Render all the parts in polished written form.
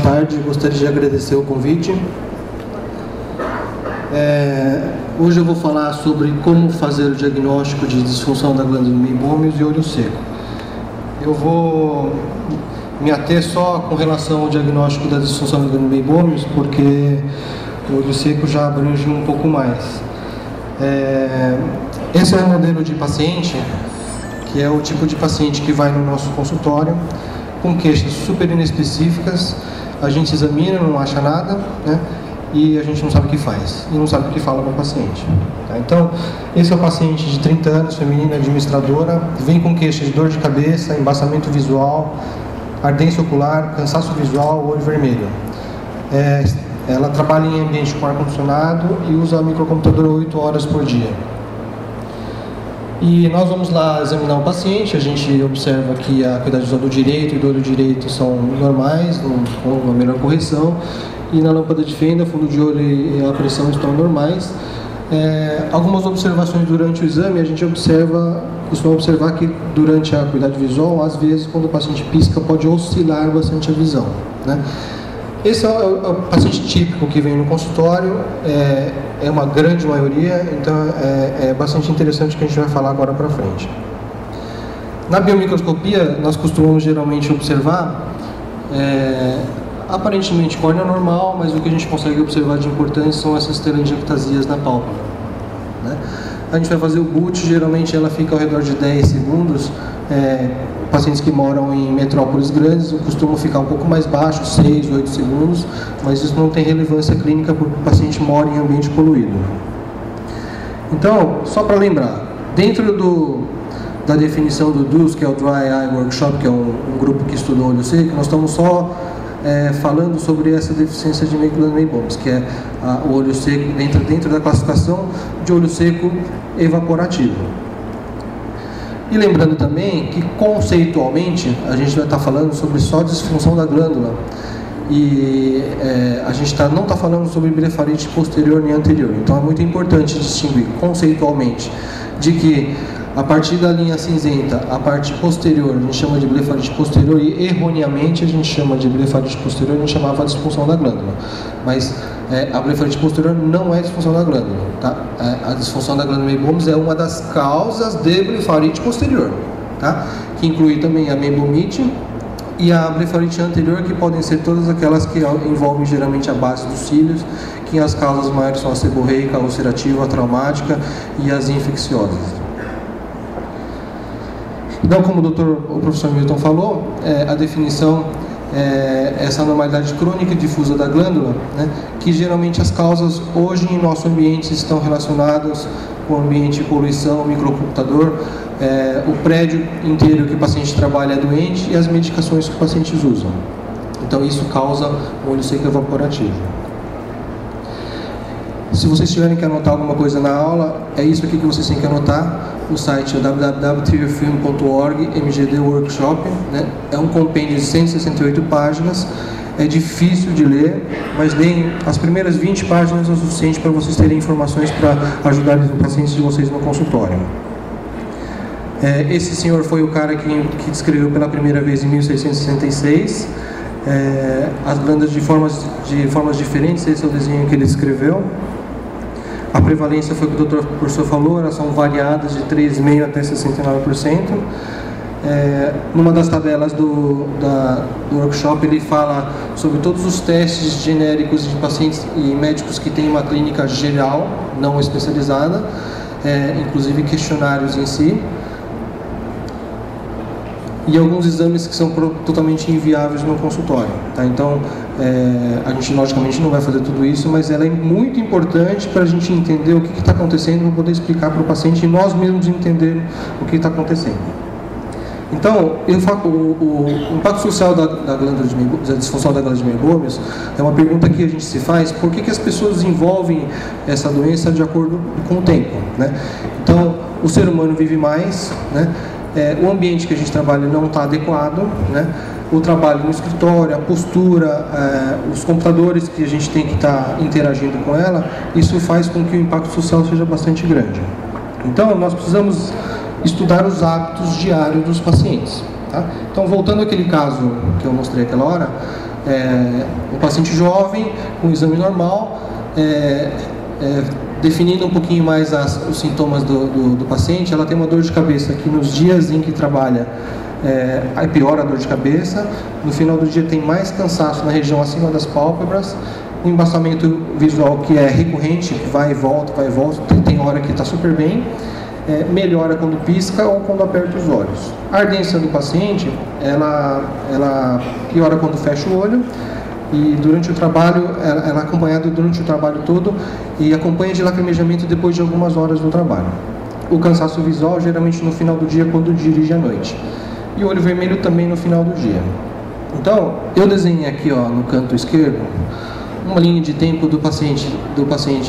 tarde, gostaria de agradecer o convite. Hoje eu vou falar sobre como fazer o diagnóstico de disfunção da glândula meibomius e olho seco. Eu vou me ater só com relação ao diagnóstico da disfunção da glândula meibomius, porque o olho seco já abrange um pouco mais. Esse é o modelo de paciente, que é o tipo de paciente que vai no nosso consultório com queixas super inespecíficas. A gente examina, não acha nada, né? E a gente não sabe o que faz, e não sabe o que fala para o paciente. Tá? Então, esse é o paciente de 30 anos, feminina, administradora, vem com queixa de dor de cabeça, embaçamento visual, ardência ocular, cansaço visual, olho vermelho. Ela trabalha em ambiente com ar-condicionado e usa microcomputador 8 horas por dia. E nós vamos lá examinar o paciente, a gente observa que a acuidade visual do direito e do olho direito são normais, com uma melhor correção, e na lâmpada de fenda, fundo de olho e a pressão estão normais. Algumas observações durante o exame, a gente costuma observar que durante a acuidade visual, às vezes, quando o paciente pisca, pode oscilar bastante a visão, né? Esse é o paciente típico que vem no consultório, é uma grande maioria, então é bastante interessante o que a gente vai falar agora para frente. Na biomicroscopia, nós costumamos geralmente observar, aparentemente córnea normal, mas o que a gente consegue observar de importante são essas telangiectasias na pálpebra, né? A gente vai fazer o boot, geralmente ela fica ao redor de 10 segundos. Pacientes que moram em metrópoles grandes costumam ficar um pouco mais baixo, 6, 8 segundos, mas isso não tem relevância clínica porque o paciente mora em ambiente poluído. Então, só para lembrar, dentro da definição do DUS, que é o Dry Eye Workshop, que é um grupo que estuda o olho seco, nós estamos só falando sobre essa deficiência de glândula meibomius, que é o olho seco dentro da classificação de olho seco evaporativo. E lembrando também que conceitualmente a gente vai estar falando sobre só disfunção da glândula e a gente não está falando sobre blefarite posterior nem anterior. Então é muito importante distinguir conceitualmente de que a partir da linha cinzenta, a parte posterior a gente chama de blefarite posterior e erroneamente a gente chama de blefarite posterior, a gente chamava de disfunção da glândula. Mas a blefarite posterior não é disfunção da glândula, tá? A disfunção da glândula meibomius é uma das causas de blefarite posterior, tá? Que inclui também a meibomite e a blefarite anterior, que podem ser todas aquelas que envolvem geralmente a base dos cílios, que as causas maiores são a seborreica, a ulcerativa, a traumática e as infecciosas. Então, como o professor Milton falou, a definição é essa anormalidade crônica e difusa da glândula, né, que geralmente as causas hoje em nosso ambiente estão relacionadas com o ambiente de poluição, microcomputador, o prédio inteiro que o paciente trabalha é doente e as medicações que os pacientes usam. Então, isso causa o olho seco evaporativo. Se vocês tiverem que anotar alguma coisa na aula, é isso aqui que vocês têm que anotar. O site é www.trierfilm.org, MGD Workshop, né? É um compêndio de 168 páginas, é difícil de ler, mas leem as primeiras 20 páginas é o suficiente para vocês terem informações para ajudar os pacientes de vocês no consultório. Esse senhor foi o cara que descreveu pela primeira vez em 1666 as glândulas de formas diferentes. Esse é o desenho que ele descreveu. A prevalência foi o que o professor falou, elas são variadas de 3,5% até 69%. Numa das tabelas do workshop, ele fala sobre todos os testes genéricos de pacientes e médicos que têm uma clínica geral, não especializada, inclusive questionários em si. E alguns exames que são totalmente inviáveis no consultório, tá? Então, a gente logicamente não vai fazer tudo isso, mas ela é muito importante para a gente entender o que está acontecendo, para poder explicar para o paciente e nós mesmos entender o que está acontecendo. Então, o impacto social da disfunção da glândula de meibomius é uma pergunta que a gente se faz: por que as pessoas desenvolvem essa doença de acordo com o tempo, né? Então, o ser humano vive mais, né? O ambiente que a gente trabalha não está adequado, né? O trabalho no escritório, a postura, os computadores que a gente tem que estar interagindo com ela, isso faz com que o impacto social seja bastante grande. Então, nós precisamos estudar os hábitos diários dos pacientes, tá? Então, voltando àquele caso que eu mostrei aquela hora, um paciente jovem, com um exame normal, definindo um pouquinho mais os sintomas do paciente. Ela tem uma dor de cabeça que nos dias em que trabalha, aí piora a dor de cabeça. No final do dia tem mais cansaço na região acima das pálpebras, um embaçamento visual que é recorrente, que vai e volta, tem hora que está super bem, melhora quando pisca ou quando aperta os olhos. A ardência do paciente, ela piora quando fecha o olho, e durante o trabalho, ela é acompanhada durante o trabalho todo e acompanha de lacrimejamento depois de algumas horas do trabalho. O cansaço visual, geralmente no final do dia, quando dirige à noite. E o olho vermelho também no final do dia. Então, eu desenhei aqui, ó, no canto esquerdo, uma linha de tempo do paciente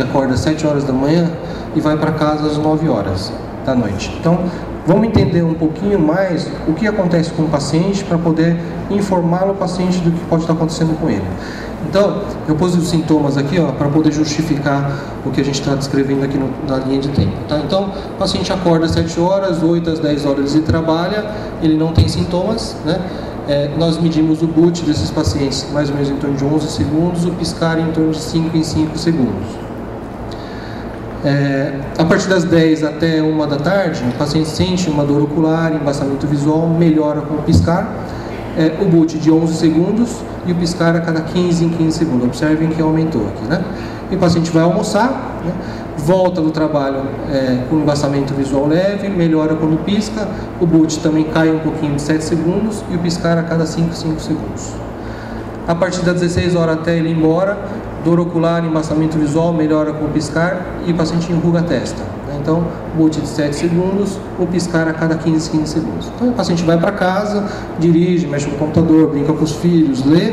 acorda às 7 horas da manhã e vai para casa às 9 horas da noite. Então, vamos entender um pouquinho mais o que acontece com o paciente para poder informar o paciente do que pode estar acontecendo com ele. Então, eu pus os sintomas aqui, ó, para poder justificar o que a gente está descrevendo aqui na linha de tempo. Tá? Então, o paciente acorda às 7 horas, 8 às 10 horas ele trabalha, ele não tem sintomas, né? Nós medimos o boot desses pacientes mais ou menos em torno de 11 segundos, o piscar em torno de 5 em 5 segundos. A partir das 10 até 1 da tarde, o paciente sente uma dor ocular, embaçamento visual, melhora com o piscar. O boot de 11 segundos e o piscar a cada 15 em 15 segundos. Observem que aumentou aqui, né? E o paciente vai almoçar, né? Volta do trabalho com embaçamento visual leve, melhora quando pisca, o boot também cai um pouquinho de 7 segundos e o piscar a cada 5 segundos. A partir das 16 horas até ele ir embora, dor ocular, embaçamento visual, melhora com o piscar e o paciente enruga a testa. Então, boot de 7 segundos, o piscar a cada 15 segundos. Então, o paciente vai para casa, dirige, mexe no computador, brinca com os filhos, lê,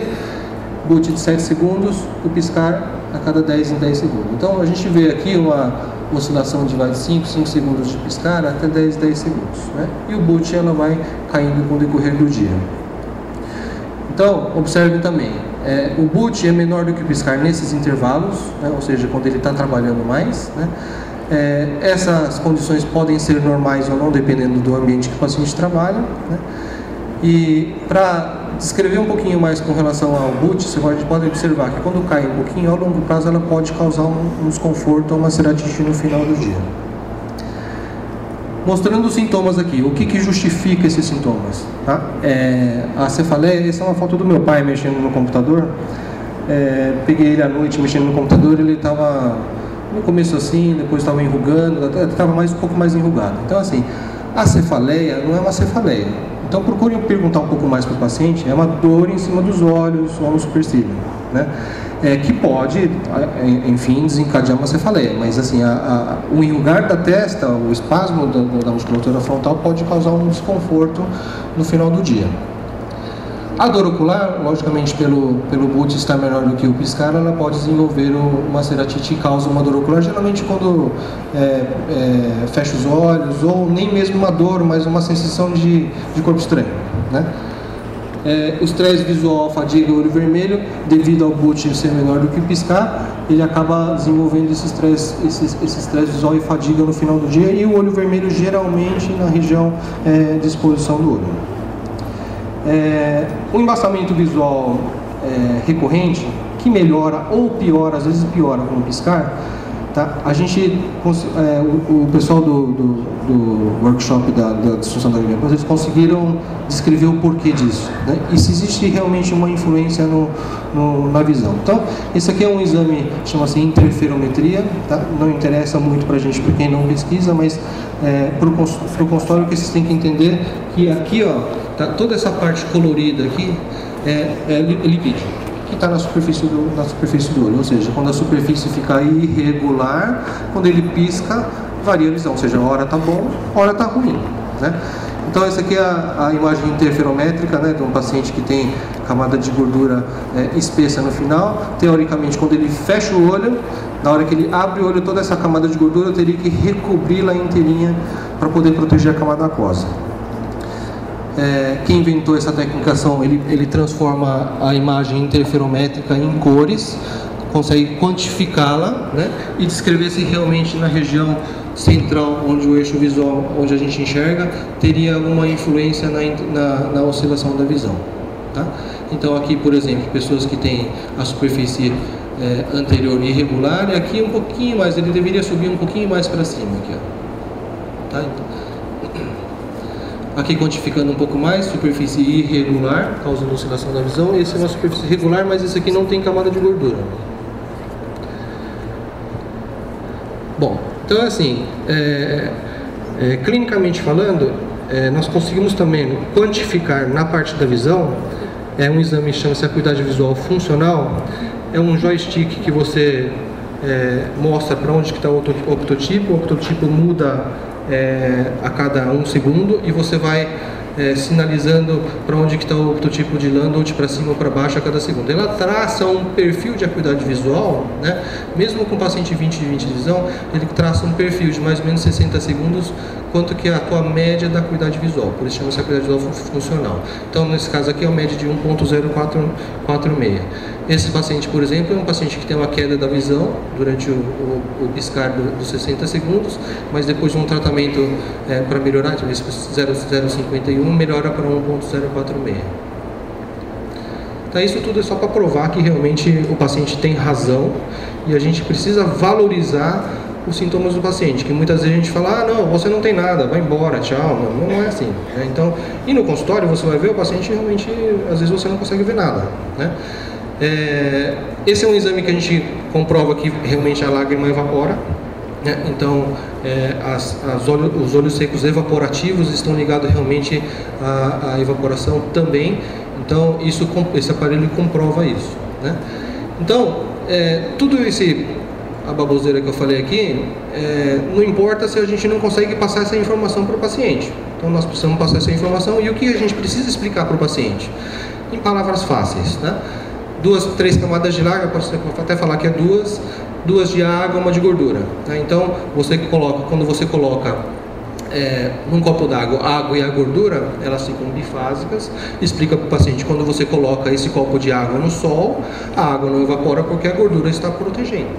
boot de 7 segundos, o piscar a cada 10 em 10 segundos. Então, a gente vê aqui uma oscilação de 5 segundos de piscar até 10 segundos. Né? E o boot ela vai caindo com o decorrer do dia. Então, observe também, o boot é menor do que o piscar nesses intervalos, né? Ou seja, quando ele está trabalhando mais, né? Essas condições podem ser normais ou não, dependendo do ambiente que o paciente trabalha, né? E para descrever um pouquinho mais com relação ao boot, você pode observar que quando cai um pouquinho, ao longo prazo ela pode causar um desconforto ou uma ceratite no final do dia. Mostrando os sintomas aqui, o que justifica esses sintomas? Tá? A cefaleia, essa é uma foto do meu pai mexendo no computador. Peguei ele à noite mexendo no computador, ele estava no começo assim, depois estava enrugando, estava um pouco mais enrugado. Então assim, a cefaleia não é uma cefaleia. Então procure perguntar um pouco mais para o paciente, é uma dor em cima dos olhos ou no supercílio, né? Que pode, enfim, desencadear uma cefaleia, mas assim, o enrugar da testa, o espasmo da musculatura frontal pode causar um desconforto no final do dia. A dor ocular, logicamente, pelo boot estar menor do que o piscar, ela pode desenvolver uma ceratite e causa uma dor ocular, geralmente quando fecha os olhos, ou nem mesmo uma dor, mas uma sensação de corpo estranho, né? O estresse visual, a fadiga e o olho vermelho, devido ao boot ser menor do que o piscar, ele acaba desenvolvendo esse estresse visual e fadiga no final do dia, e o olho vermelho geralmente na região de exposição do olho. O embaçamento visual recorrente, que melhora ou piora, às vezes piora com o piscar, tá? A gente, o pessoal do workshop da disfunção da glicose, eles conseguiram descrever o porquê disso, né? E se existe realmente uma influência na visão. Então, esse aqui é um exame, chama-se interferometria, tá? Não interessa muito para a gente, para quem não pesquisa, mas para o consultório que vocês têm que entender que aqui, ó, tá, toda essa parte colorida aqui é lipídio, que está na superfície do olho, ou seja, quando a superfície fica irregular, quando ele pisca, varia a visão, ou seja, a hora está bom, a hora está ruim, né? Então essa aqui é a imagem interferométrica, né, de um paciente que tem camada de gordura espessa no final. Teoricamente, quando ele fecha o olho, na hora que ele abre o olho, toda essa camada de gordura eu teria que recobri-la inteirinha para poder proteger a camada aquosa. Quem inventou essa técnica ele transforma a imagem interferométrica em cores, consegue quantificá-la, né, e descrever se realmente na região central, onde o eixo visual, onde a gente enxerga, teria alguma influência na oscilação da visão. Tá? Então aqui, por exemplo, pessoas que têm a superfície anterior irregular, e aqui um pouquinho mais, ele deveria subir um pouquinho mais para cima aqui, ó. Tá? Então, aqui quantificando um pouco mais, superfície irregular, causando oscilação da visão. Esse é uma superfície regular, mas esse aqui não tem camada de gordura. Bom, então assim, clinicamente falando, nós conseguimos também quantificar na parte da visão. É um exame que chama-se acuidade visual funcional. É um joystick que você mostra para onde está o optotipo. O optotipo muda a cada 1 segundo e você vai sinalizando para onde que está o optotipo de Landolt, para cima ou para baixo a cada segundo. Ela traça um perfil de acuidade visual, né? Mesmo com paciente 20 de 20 de visão, ele traça um perfil de mais ou menos 60 segundos, quanto que é a tua média da acuidade visual, por isso chama-se acuidade visual funcional. Então, nesse caso aqui, é a média de 1.0446. Esse paciente, por exemplo, é um paciente que tem uma queda da visão durante o piscar dos 60 segundos, mas depois de um tratamento para melhorar, de 0,051, melhora para 1.046. Então, isso tudo é só para provar que realmente o paciente tem razão e a gente precisa valorizar os sintomas do paciente, que muitas vezes a gente fala, não, você não tem nada, vai embora, tchau. Não é assim, né? Então, e no consultório você vai ver o paciente realmente, às vezes você não consegue ver nada, né? Esse é um exame que a gente comprova que realmente a lágrima evapora, né? Então, os olhos secos evaporativos estão ligados realmente à evaporação também. Então, esse aparelho comprova isso, né? Então, tudo a baboseira que eu falei aqui, não importa se a gente não consegue passar essa informação para o paciente. Então, nós precisamos passar essa informação. E o que a gente precisa explicar para o paciente? Em palavras fáceis, né? 2, 3 camadas de lágrima, pode até falar que é duas de água, uma de gordura, né? Então, quando você coloca num copo d'água a água e a gordura, elas ficam bifásicas. Explica para o paciente, quando você coloca esse copo de água no sol, a água não evapora porque a gordura está protegendo,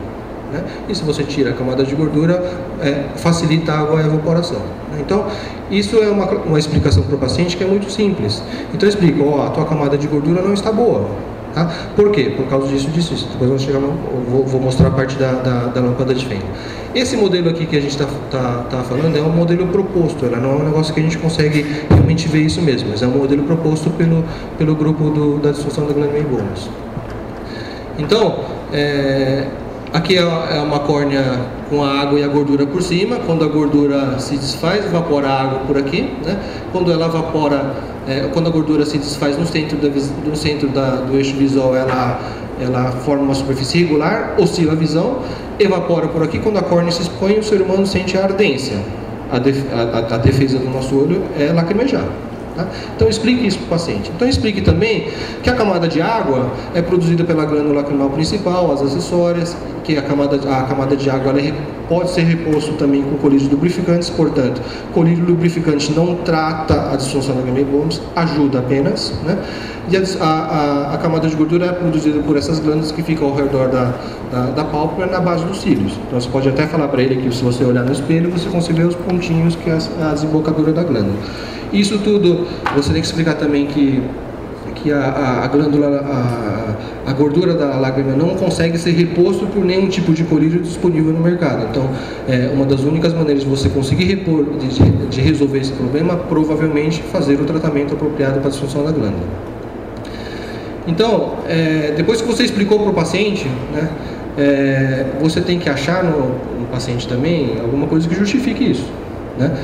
né? E se você tira a camada de gordura, facilita a evaporação, né? Então, isso é uma explicação para o paciente que é muito simples. Então, eu explico, a tua camada de gordura não está boa. Tá? Por quê? Por causa disso. Depois vou mostrar a parte da lâmpada de fenda. Esse modelo aqui que a gente está falando é um modelo proposto, ela não é um negócio que a gente consegue realmente ver isso mesmo, mas é um modelo proposto pelo grupo da disfunção da glândula Meibom. Então, aqui é uma córnea com a água e a gordura por cima. Quando a gordura se desfaz, evapora a água por aqui, né? Quando ela evapora, quando a gordura se desfaz no centro do eixo visual, ela forma uma superfície irregular, oscila a visão, evapora por aqui. Quando a córnea se expõe, o ser humano sente a ardência. A defesa do nosso olho é lacrimejar. Tá? Então, explique isso para o paciente. Então, explique também que a camada de água é produzida pela glândula lacrimal principal, as acessórias, que a camada de água pode ser reposto também com colírios lubrificantes. Portanto, colírio lubrificante não trata a disfunção da glândula Meibom, ajuda apenas, né? E a camada de gordura é produzida por essas glândulas que ficam ao redor da pálpebra, na base dos cílios. Então, você pode até falar para ele que, se você olhar no espelho, você consegue ver os pontinhos que é a desembocadura da glândula. Isso tudo, você tem que explicar também que a glândula, a gordura da lágrima não consegue ser reposto por nenhum tipo de colírio disponível no mercado. Então, uma das únicas maneiras de você conseguir repor, de resolver esse problema, provavelmente fazer o tratamento apropriado para a disfunção da glândula. Então, depois que você explicou para o paciente, né, você tem que achar no paciente também alguma coisa que justifique isso, né?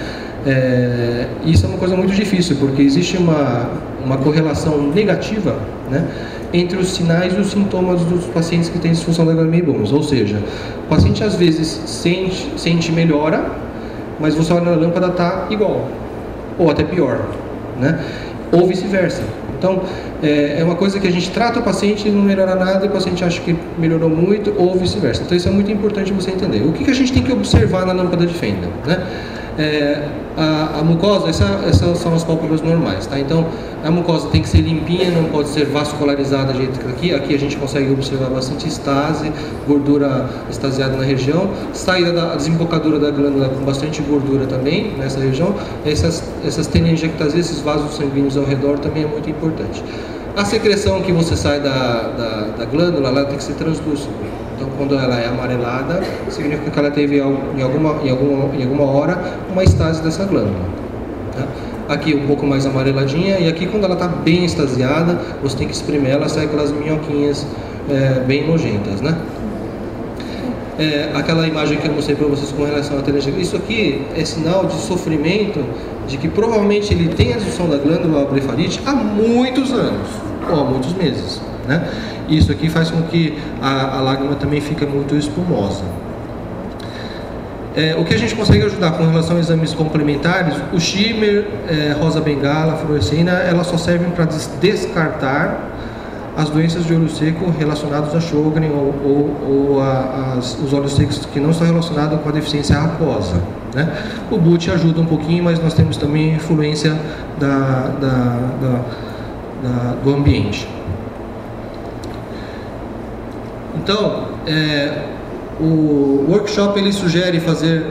Isso é uma coisa muito difícil, porque existe uma correlação negativa, né, entre os sinais e os sintomas dos pacientes que têm disfunção da glândula Meibom. Ou seja, o paciente às vezes sente melhora, mas você olha na lâmpada, está igual, ou até pior, né? Ou vice-versa. Então, é uma coisa que a gente trata o paciente e não melhora nada, e o paciente acha que melhorou muito, ou vice-versa. Então, isso é muito importante você entender. O que a gente tem que observar na lâmpada de fenda, né? A mucosa, essas são as pálpebras normais, tá? Então, a mucosa tem que ser limpinha, não pode ser vascularizada do jeito que aqui. Aqui a gente consegue observar bastante estase, gordura extasiada na região, saída da desembocadura da glândula com bastante gordura também nessa região. Essas telangiectasias, esses vasos sanguíneos ao redor, também é muito importante. A secreção que você sai da glândula, ela tem que ser translúcida. Então, quando ela é amarelada, significa que ela teve em alguma hora uma estase dessa glândula. Tá? Aqui um pouco mais amareladinha, e aqui quando ela está bem extasiada, você tem que espremer ela, sai aquelas minhoquinhas bem nojentas, né? Aquela imagem que eu mostrei para vocês com relação à telangiectasia, isso aqui é sinal de sofrimento, de que provavelmente ele tem a disfunção da glândula blefarite há muitos anos, ou há muitos meses, né? Isso aqui faz com que a lágrima também fique muito espumosa. O que a gente consegue ajudar com relação a exames complementares, o shimmer, rosa bengala, fluoresceína, elas só servem para descartar as doenças de olho seco relacionadas a Sjögren ou os olhos secos que não estão relacionados com a deficiência aquosa, né? O BUT ajuda um pouquinho, mas nós temos também influência do ambiente. Então, o workshop ele sugere fazer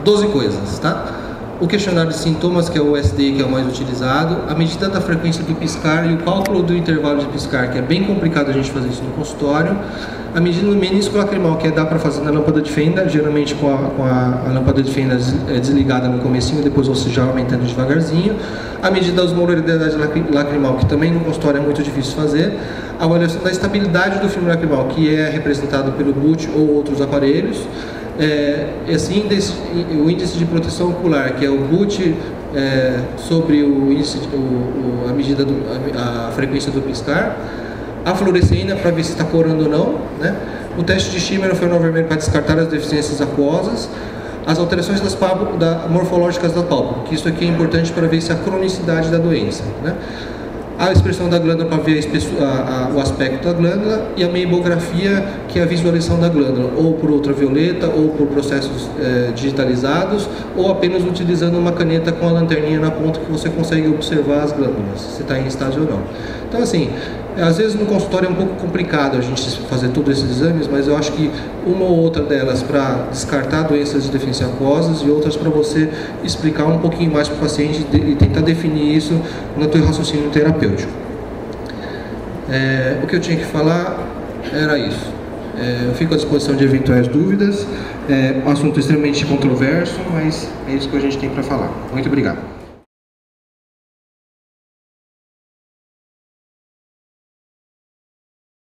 12 coisas, tá? O questionário de sintomas, que é o SDI, que é o mais utilizado, a medida da frequência do piscar e o cálculo do intervalo de piscar, que é bem complicado a gente fazer isso no consultório, a medida do menisco lacrimal, que dá para fazer na lâmpada de fenda, geralmente com a lâmpada de fenda desligada no comecinho, depois você já aumentando devagarzinho, a medida da osmolaridade lacrimal, que também no consultório é muito difícil fazer, a avaliação da estabilidade do filme lacrimal, que é representado pelo BUT ou outros aparelhos, o índice de proteção ocular, que é o BUT sobre a medida a frequência do piscar, a fluoresceína para ver se está corando ou não, né? O teste de shimmer no fenol vermelho para descartar as deficiências aquosas, as alterações morfológicas da pálpebra, que isso aqui é importante para ver se a cronicidade da doença, né? A expressão da glândula para ver o aspecto da glândula, e a meibografia, que é a visualização da glândula, ou por ultravioleta, ou por processos digitalizados, ou apenas utilizando uma caneta com a lanterninha na ponta que você consegue observar as glândulas, se está em estágio ou não. Então, assim, às vezes no consultório é um pouco complicado a gente fazer todos esses exames, mas eu acho que uma ou outra delas para descartar doenças de deficiência aquosas e outras para você explicar um pouquinho mais para o paciente e tentar definir isso no teu raciocínio terapêutico. O que eu tinha que falar era isso. Eu fico à disposição de eventuais dúvidas. Um assunto extremamente controverso, mas é isso que a gente tem para falar. Muito obrigado.